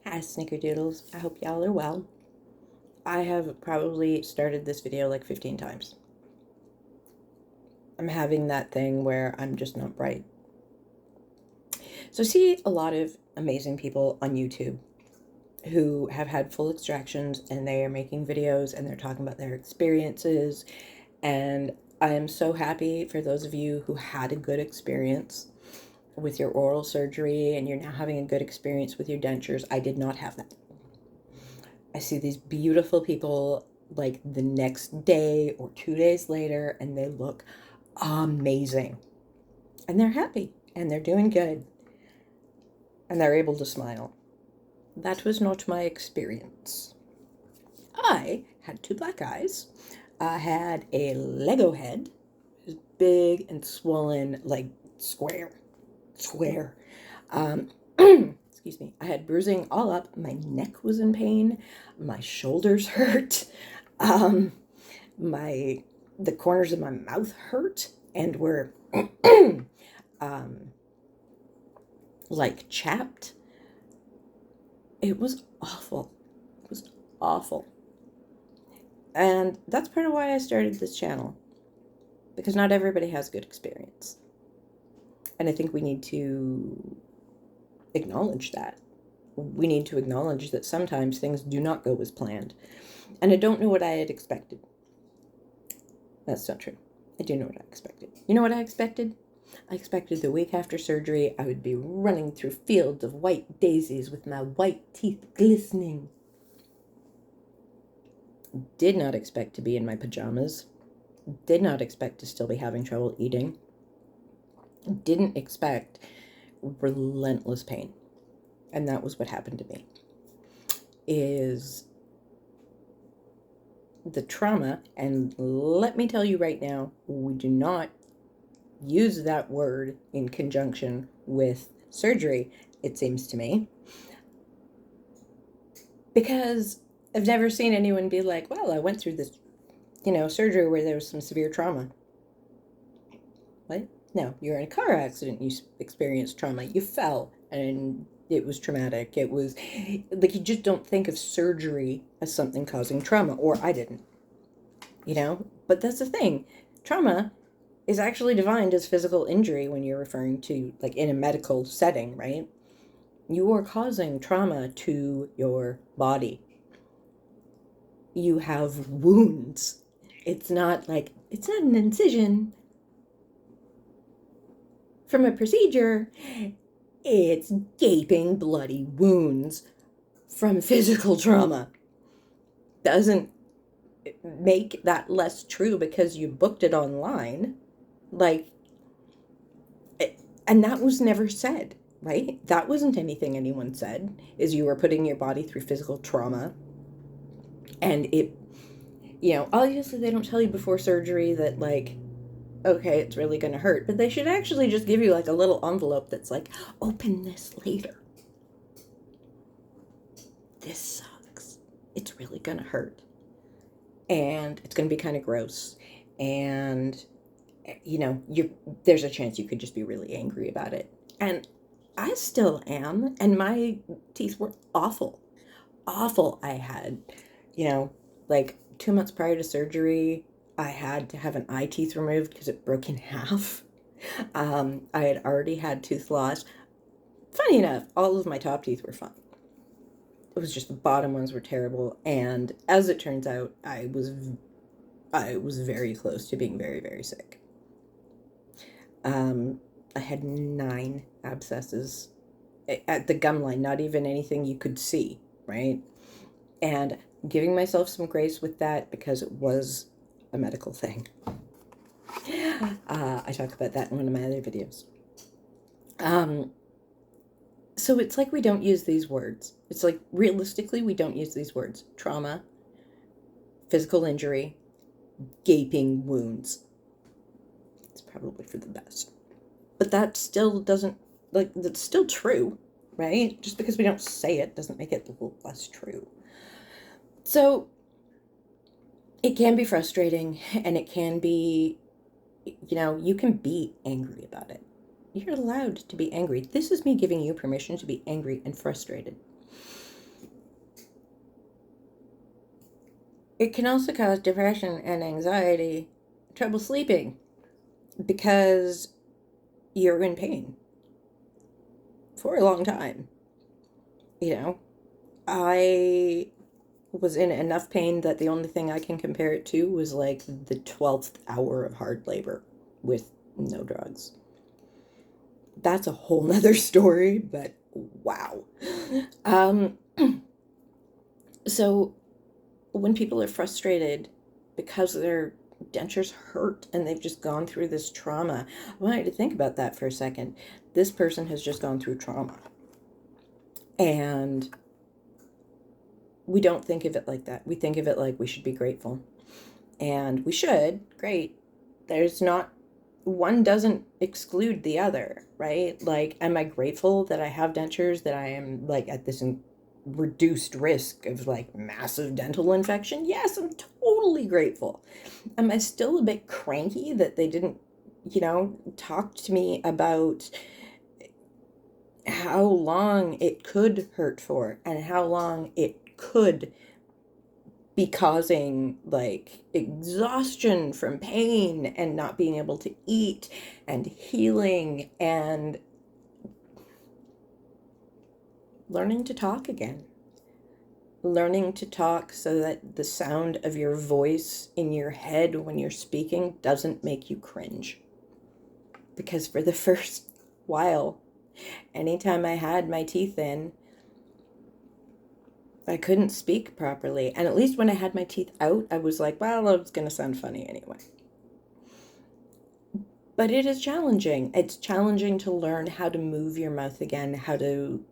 Hi, Snickerdoodles. I hope y'all are well. I have probably started this video like 15 times. I'm having that thing where I'm just not bright. So I see a lot of amazing people on YouTube who have had full extractions and they are making videos and they're talking about their experiences. And I am so happy for those of you who had a good experience with your oral surgery and you're now having a good experience with your dentures. I did not have that. I see these beautiful people like the next day or 2 days later, and they look amazing. And they're happy, and they're doing good, and they're able to smile. That was not my experience. I had two black eyes. I had a Lego head. It was big and swollen, like square. Excuse me. I had bruising all up. My neck was in pain. My shoulders hurt. Um, the corners of my mouth hurt and were like chapped. It was awful. It was awful. And that's part of why I started this channel, because not everybody has good experience. And I think we need to acknowledge that. We need to acknowledge that sometimes things do not go as planned. And I don't know what I had expected. That's not true. I do know what I expected. You know what I expected? I expected the week after surgery I would be running through fields of white daisies with my white teeth glistening. Did not expect to be in my pajamas. Did not expect to still be having trouble eating. Didn't expect relentless pain. And that was what happened to me. Is the trauma, and let me tell you right now, we do not use that word in conjunction with surgery, it seems to me, because I've never seen anyone be like, well, I went through this, surgery where there was some severe trauma. What? No, you're in a car accident, you experienced trauma, you fell, and it was traumatic. It was like, you just don't think of surgery as something causing trauma, or I didn't, but that's the thing. Trauma is actually defined as physical injury when you're referring to, like, in a medical setting, right? You are causing trauma to your body. You have wounds. It's not an incision from a procedure. It's gaping, bloody wounds from physical trauma. Doesn't make that less true because you booked it online. And that was never said, right? That wasn't anything anyone said, is you were putting your body through physical trauma. And it, obviously they don't tell you before surgery that, okay, it's really going to hurt. But they should actually just give you, a little envelope that's like, open this later. This sucks. It's really going to hurt. And it's going to be kind of gross. And there's a chance you could just be really angry about it. And I still am. And my teeth were awful. Awful. I had, 2 months prior to surgery, I had to have an eye teeth removed because it broke in half. I had already had tooth loss. Funny enough, all of my top teeth were fine. It was just the bottom ones were terrible. And as it turns out, I was very close to being very, very sick. I had 9 abscesses at the gum line, not even anything you could see, right? And giving myself some grace with that because it was a medical thing. I talk about that in one of my other videos. So it's like we don't use these words. It's like, realistically, we don't use these words. Trauma, physical injury, gaping wounds. It's probably for the best. But that still doesn't, that's still true, right? Just because we don't say it doesn't make it less true. So it can be frustrating, and it can be, you can be angry about it. You're allowed to be angry. This is me giving you permission to be angry and frustrated. It can also cause depression and anxiety, trouble sleeping, because you're in pain for a long time. You know, I was in enough pain that the only thing I can compare it to was like the 12th hour of hard labor with no drugs. That's a whole nother story, but wow. Um, so when people are frustrated because their dentures hurt and they've just gone through this trauma, I want you to think about that for a second. This person has just gone through trauma. And we don't think of it like that. We think of it like we should be grateful. And we should, great. There's not, one doesn't exclude the other, right? Like, am I grateful that I have dentures, that I am like at this reduced risk of like massive dental infection? Yes, I'm totally grateful. Am I still a bit cranky that they didn't, talk to me about how long it could hurt for and how long it could be causing like exhaustion from pain and not being able to eat and healing and learning to talk again. Learning to talk so that the sound of your voice in your head when you're speaking doesn't make you cringe. Because for the first while, anytime I had my teeth in, I couldn't speak properly. And at least when I had my teeth out, I was like, well, it's going to sound funny anyway. But it is challenging. It's challenging to learn how to move your mouth again, how to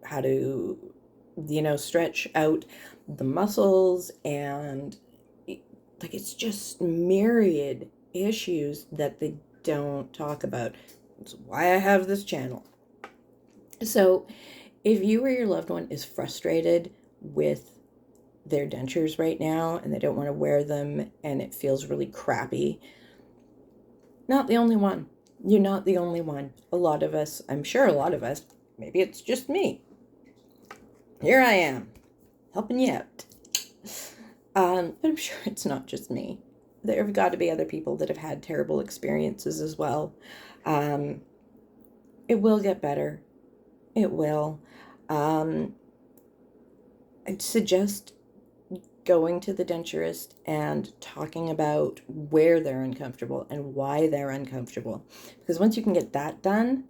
stretch out the muscles, and like it's just myriad issues that they don't talk about. It's why I have this channel. So, if you or your loved one is frustrated with their dentures right now and they don't want to wear them and it feels really crappy, not the only one. You're not the only one. A lot of us, I'm sure a lot of us, maybe it's just me. Here I am, helping you out. But I'm sure it's not just me. There have got to be other people that have had terrible experiences as well. Um, it will get better. It will. Um, I'd suggest going to the denturist and talking about where they're uncomfortable and why they're uncomfortable. Because once you can get that done,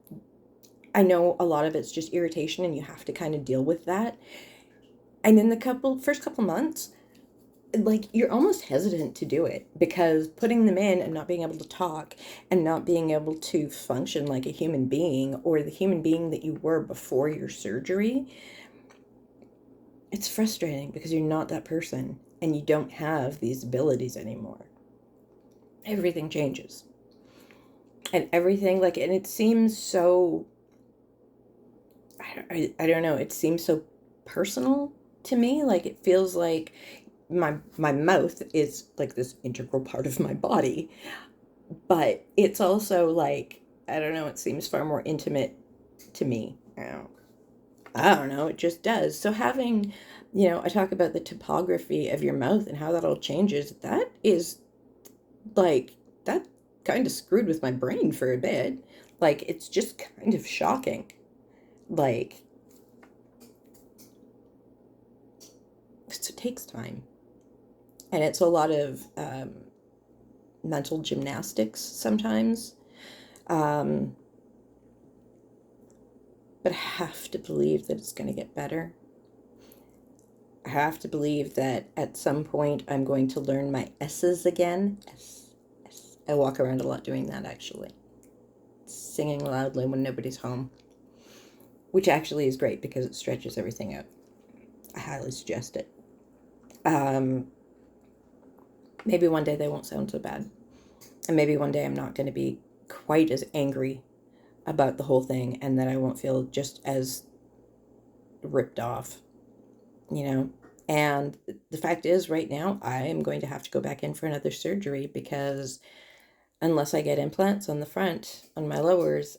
I know a lot of it's just irritation and you have to kind of deal with that. And in the first couple months, like you're almost hesitant to do it because putting them in and not being able to talk and not being able to function like a human being or the human being that you were before your surgery, it's frustrating because you're not that person and you don't have these abilities anymore. Everything changes. And everything, like, and it seems so, I don't know, it seems so personal to me. Like, it feels like my mouth is like this integral part of my body, but it's also like, I don't know, it seems far more intimate to me. I don't know, it just does. So having, I talk about the topography of your mouth and how that all changes. That is like, that kind of screwed with my brain for a bit. Like, it's just kind of shocking. Like, 'cause it takes time. And it's a lot of mental gymnastics sometimes. Um, but I have to believe that it's going to get better. I have to believe that at some point I'm going to learn my S's again. S, S. I walk around a lot doing that actually. Singing loudly when nobody's home. Which actually is great because it stretches everything out. I highly suggest it. Maybe one day they won't sound so bad. And maybe one day I'm not going to be quite as angry about the whole thing and that I won't feel just as ripped off, you know? And the fact is, right now, I am going to have to go back in for another surgery because unless I get implants on the front, on my lowers,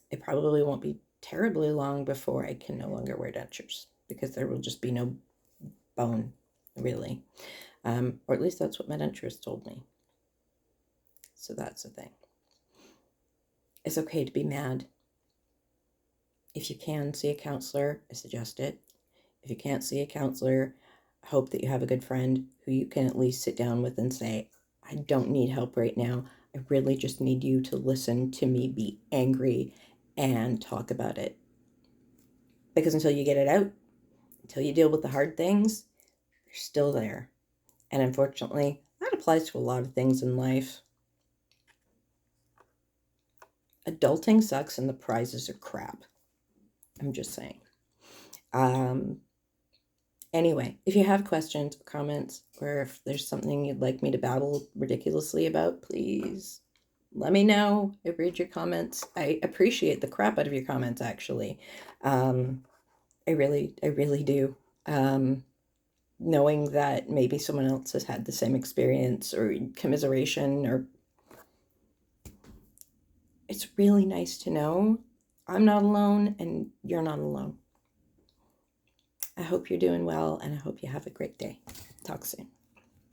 it probably won't be terribly long before I can no longer wear dentures because there will just be no bone really. Or at least that's what my dentist told me. So that's the thing. It's okay to be mad. If you can see a counselor, I suggest it. If you can't see a counselor, I hope that you have a good friend who you can at least sit down with and say, I don't need help right now. I really just need you to listen to me be angry and talk about it. Because until you get it out, until you deal with the hard things, they're still there. And unfortunately, that applies to a lot of things in life. Adulting sucks and the prizes are crap. I'm just saying. Anyway, if you have questions or comments, or if there's something you'd like me to babble ridiculously about, please let me know. I read your comments. I appreciate the crap out of your comments, actually. I really do. Knowing that maybe someone else has had the same experience or commiseration, or it's really nice to know I'm not alone and you're not alone. I hope you're doing well, and I hope you have a great day. Talk soon.